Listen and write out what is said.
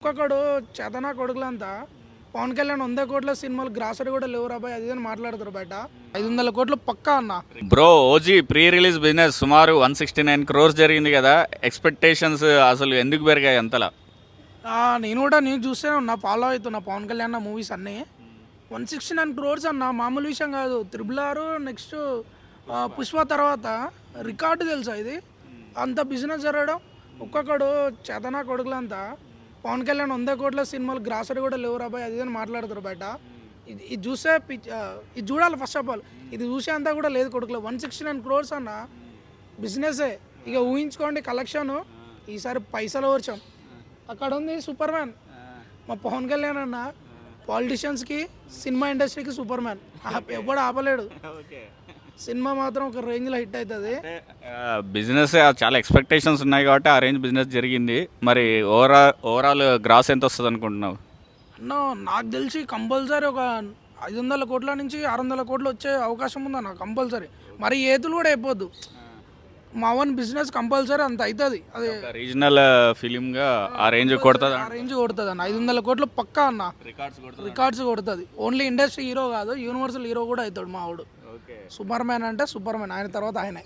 ఒక్కొక్కడు చేతనా కొడుకులంతా పవన్ కళ్యాణ్ 100 కోట్ల సినిమాలు గ్రాసరీ కూడా లేవురా బాయ్ అది అని మాట్లాడుతారు బయట. 500 కోట్లు పక్కా అన్న. Bro OG pre release business సుమారు 169 crores జరిగింది కదా. ఎక్స్పెక్టేషన్స్ అసలు ఎందుకు పెరిగాయి అంతలా? నేను కూడా న్యూస్ చూస్తూనే ఉన్నా, ఫాలో అవుతున్నా పవన్ కళ్యాణ్ మూవీస్ అన్నీ. 169 crores అన్న మామూలు విషయం కాదు. RRR నెక్స్ట్ పుష్ప తర్వాత రికార్డు తెలుసా ఇది? అంత బిజినెస్ జరగడం. ఒక్కొక్కడు చేతనా కొడుకులంతా పవన్ కళ్యాణ్ 100 కోట్ల సినిమాలు గ్రాసరీ కూడా లేవురా బాయ్ అది అని మాట్లాడుతారు బయట. ఇది చూసే ఇది చూడాలి ఫస్ట్ ఆఫ్ ఆల్. ఇది చూసే అంతా కూడా లేదు కొడుకులో. 169 crores అన్న బిజినెసే. ఇక ఊహించుకోండి కలెక్షన్ ఈసారి పైసల వర్షం. అక్కడ ఉంది సూపర్ మ్యాన్ మా పవన్ కళ్యాణ్ అన్న. పాలిటిషియన్స్కి సినిమా ఇండస్ట్రీకి సూపర్ మ్యాన్, ఎవ్వడు ఆపలేడు. సినిమా మాత్రం ఒక రేంజ్లో హిట్ అవుతుంది. బిజినెస్ చాలా ఎక్స్పెక్టేషన్స్ ఉన్నాయి కాబట్టి ఆ రేంజ్ బిజినెస్ జరిగింది. మరి ఓవరాల్ గ్రాస్ ఎంత వస్తుంది అనుకుంటున్నావు? అన్న నాకు తెలిసి కంపల్సరీ ఒక 500 కోట్ల నుంచి 600 కోట్లు వచ్చే అవకాశం ఉందన్న కంపల్సరీ. మరి ఏతులు కూడా అయిపోద్దు. మా ఓన్ బిజినెస్ కంపల్సరీ అంత అవుతుంది. అది రీజనల్ ఫిలింగా ఆ రేంజ్ కొడుతుంది. ఆ రేంజ్ కొడుతుంది అన్న. 500 కోట్లు పక్కా అన్న. రికార్డ్స్ కొడుతుంది. ఓన్లీ ఇండస్ట్రీ హీరో కాదు, యూనివర్సల్ హీరో కూడా అవుతాడు మా వాడు. సూపర్ మ్యాన్ అంటే సూపర్ మ్యాన్, ఆయన తర్వాత ఆయనే.